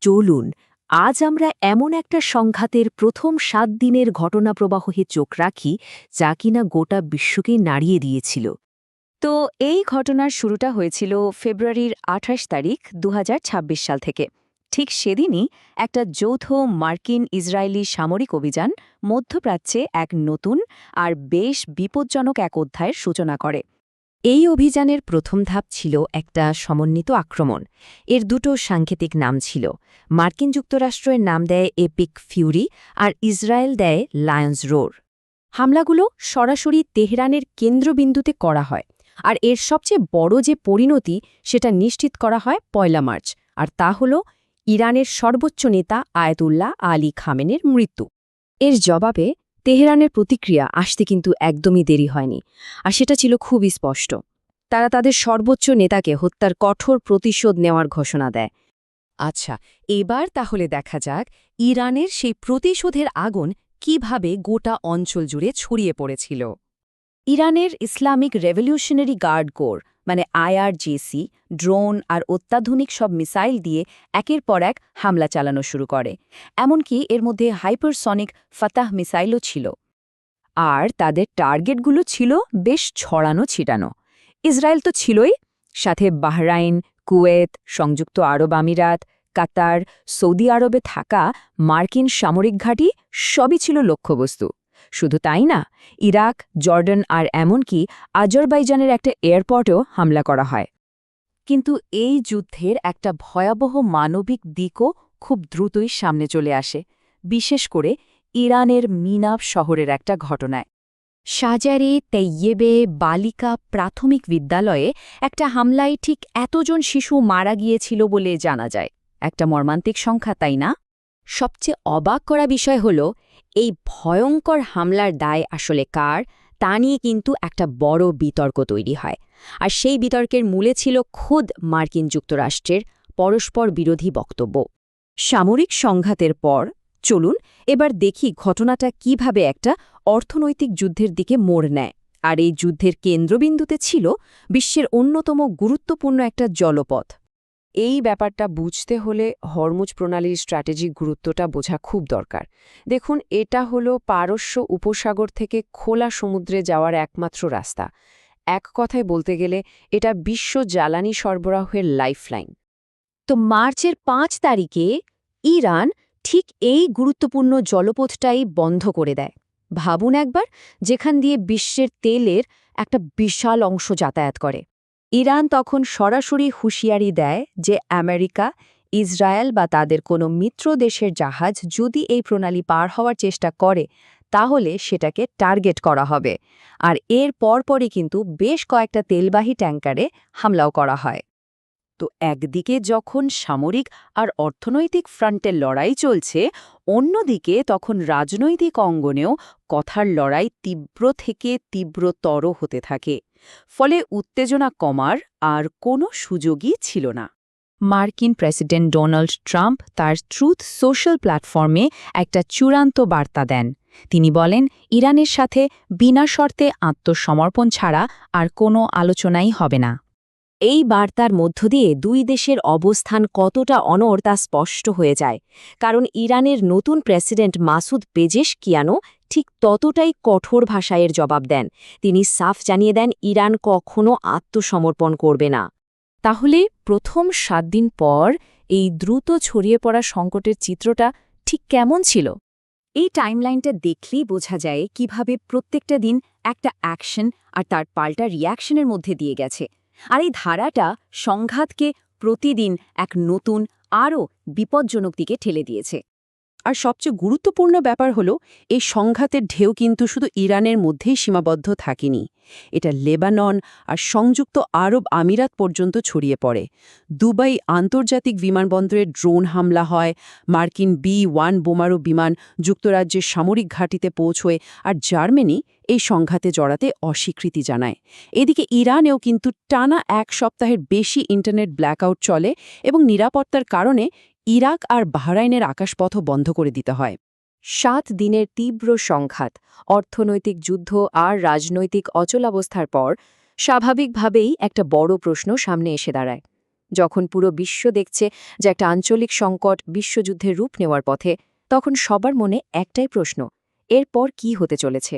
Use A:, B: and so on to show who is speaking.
A: চলুন আজ আমরা এমন একটা সংঘাতের প্রথম ৭ দিনের ঘটনাপ্রবাহে চোখ রাখি যা কিনা গোটা বিশ্বকেই নাড়িয়ে দিয়েছিল।
B: তো এই ঘটনার শুরুটা হয়েছিল ফেব্রুয়ারির ২৮ তারিখ ২০২৬ সাল থেকে। ঠিক সেদিনই একটা যৌথ মার্কিন ইসরায়েলি সামরিক অভিযান মধ্যপ্রাচ্যে এক নতুন আর বেশ বিপজ্জনক এক অধ্যায়ের সূচনা করে।
A: এই অভিযানের প্রথম ধাপ ছিল একটা সমন্বিত আক্রমণ। এর দুটো সাংকেতিক নাম ছিল। মার্কিন যুক্তরাষ্ট্রের নাম দেয় এপিক ফিউরি আর ইসরায়েল দেয় লায়ন্স রোর। হামলাগুলো সরাসরি তেহরানের কেন্দ্রবিন্দুতে করা হয়, আর এর সবচেয়ে বড় যে পরিণতি সেটা নিশ্চিত করা হয় ১ মার্চ, আর তা হল ইরানের সর্বোচ্চ নেতা আয়াতুল্লাহ আলী খামেনের মৃত্যু। এর জবাবে তেহরানের প্রতিক্রিয়া আসতে কিন্তু একদমই দেরি হয়নি, আর সেটা ছিল খুবই স্পষ্ট। তারা তাদের সর্বোচ্চ নেতাকে হত্যার কঠোর প্রতিশোধ নেওয়ার ঘোষণা দেয়। আচ্ছা, এবার তাহলে দেখা যাক ইরানের সেই প্রতিশোধের আগুন কিভাবে গোটা অঞ্চল জুড়ে ছড়িয়ে পড়েছিল। ইরানের ইসলামিক রেভলিউশনারি গার্ড কোর মানে আইআরজিসি ড্রোন আর অত্যাধুনিক সব মিসাইল দিয়ে একের পর এক হামলা চালানো শুরু করে। এমনকি এর মধ্যে হাইপারসনিক ফাতাহ মিসাইলও ছিল। আর তাদের টার্গেটগুলো ছিল বেশ ছড়ানো ছিটানো। ইসরায়েল তো ছিলই, সাথে বাহরাইন, কুয়েত, সংযুক্ত আরব আমিরাত, কাতার, সৌদি আরবে থাকা মার্কিন সামরিক ঘাঁটি সবই ছিল লক্ষ্যবস্তু। শুধু তাই না, ইরাক, জর্ডান আর এমনকি আজারবাইজানের একটা এয়ারপোর্টেও হামলা করা হয়। কিন্তু এই যুদ্ধের একটা ভয়াবহ মানবিক দিকও খুব দ্রুতই সামনে চলে আসে, বিশেষ করে ইরানের মিনাব শহরের একটা ঘটনায়। সাজারে তেইয়েবে বালিকা প্রাথমিক বিদ্যালয়ে একটা হামলায় ঠিক এতজন শিশু মারা গিয়েছিল বলে জানা যায়। একটা মর্মান্তিক সংখ্যা, তাই না? সবচেয়ে অবাক করা বিষয় হল এই ভয়ঙ্কর হামলার দায় আসলে কার, তা নিয়ে কিন্তু একটা বড় বিতর্ক তৈরি হয়। আর সেই বিতর্কের মূলে ছিল খোদ মার্কিন যুক্তরাষ্ট্রের পরস্পর বিরোধী বক্তব্য। সামরিক সংঘাতের পর চলুন এবার দেখি ঘটনাটা কিভাবে একটা অর্থনৈতিক যুদ্ধের দিকে মোড় নেয়। আর এই যুদ্ধের কেন্দ্রবিন্দুতে ছিল বিশ্বের অন্যতম গুরুত্বপূর্ণ একটা জলপথ। এই ব্যাপারটা বুঝতে হলে হরমুজ প্রণালীর স্ট্র্যাটেজিক গুরুত্বটা বোঝা খুব দরকার। দেখুন, এটা হলো পারস্য উপসাগর থেকে খোলা সমুদ্রে যাওয়ার একমাত্র রাস্তা। এক কথায় বলতে গেলে এটা বিশ্ব জ্বালানি সরবরাহের লাইফলাইন। তো মার্চের ৫ তারিখে ইরান ঠিক এই গুরুত্বপূর্ণ জলপথটাই বন্ধ করে দেয়। ভাবুন একবার, যেখান দিয়ে বিশ্বের তেলের একটা বিশাল অংশ যাতায়াত করে। ইরান তখন সরাসরি হুঁশিয়ারি দেয় যে আমেরিকা, ইসরায়েল বা তাদের কোনো মিত্র দেশের জাহাজ যদি এই প্রণালী পার হওয়ার চেষ্টা করে তাহলে সেটাকে টার্গেট করা হবে। আর এর পরপরই কিন্তু বেশ কয়েকটা তেলবাহী ট্যাঙ্কারে হামলাও করা হয়। তো একদিকে যখন সামরিক আর অর্থনৈতিক ফ্রন্টের লড়াই চলছে, অন্যদিকে তখন রাজনৈতিক অঙ্গনেও কথার লড়াই তীব্র থেকে তীব্রতর হতে থাকে। ফলে উত্তেজনা কমার আর কোনো সুযোগই ছিল না। মার্কিন প্রেসিডেন্ট ডোনাল্ড ট্রাম্প তার ট্রুথ সোশ্যাল প্ল্যাটফর্মে একটা চূড়ান্ত বার্তা দেন। তিনি বলেন, ইরানের সাথে বিনা শর্তে আত্মসমর্পণ ছাড়া আর কোনো আলোচনাই হবে না। এই বার্তার মধ্য দিয়ে দুই দেশের অবস্থান কতটা অনড় তা স্পষ্ট হয়ে যায়, কারণ ইরানের নতুন প্রেসিডেন্ট মাসুদ পেজেশকিয়ানও ঠিক ততটাই কঠোর ভাষায় এর জবাব দেন। তিনি সাফ জানিয়ে দেন ইরান কখনো আত্মসমর্পণ করবে না। তাহলে প্রথম ৭ দিন পর এই দ্রুত ছড়িয়ে পড়া সংকটের চিত্রটা ঠিক কেমন ছিল? এই টাইমলাইনটা দেখলেই বোঝা যায় কিভাবে প্রত্যেকটা দিন একটা অ্যাকশন আর তার পাল্টা রিয়াকশনের মধ্যে দিয়ে গেছে। আর এই ধারাটা সংঘাতকে প্রতিদিন এক নতুন আরও বিপজ্জনক দিকে ঠেলে দিয়েছে। আর সবচেয়ে গুরুত্বপূর্ণ ব্যাপার হলো, এই সংঘাতের ঢেউ কিন্তু শুধু ইরানের মধ্যেই সীমাবদ্ধ থাকেনি। এটা লেবানন আর সংযুক্ত আরব আমিরাত পর্যন্ত ছড়িয়ে পড়ে। দুবাই আন্তর্জাতিক বিমানবন্দরে ড্রোন হামলা হয়, মার্কিন B-1 বোমারু বিমান যুক্তরাজ্যের সামরিক ঘাঁটিতে পৌঁছয়, আর জার্মানি এই সংঘাতে জড়াতে অস্বীকৃতি জানায়। এদিকে ইরানেও কিন্তু টানা ১ সপ্তাহের বেশি ইন্টারনেট ব্ল্যাকআউট চলে এবং নিরাপত্তার কারণে ইরাক আর বাহরাইনের আকাশপথও বন্ধ করে দিতে হয়। ৭ দিনের তীব্র সংঘাত, অর্থনৈতিক যুদ্ধ আর রাজনৈতিক অচলাবস্থার পর স্বাভাবিকভাবেই একটা বড় প্রশ্ন সামনে এসে দাঁড়ায়।
B: যখন পুরো বিশ্ব দেখছে যে একটা আঞ্চলিক সংকট বিশ্বযুদ্ধের রূপ নেওয়ার পথে, তখন সবার মনে একটাই প্রশ্ন, এরপর কি হতে চলেছে।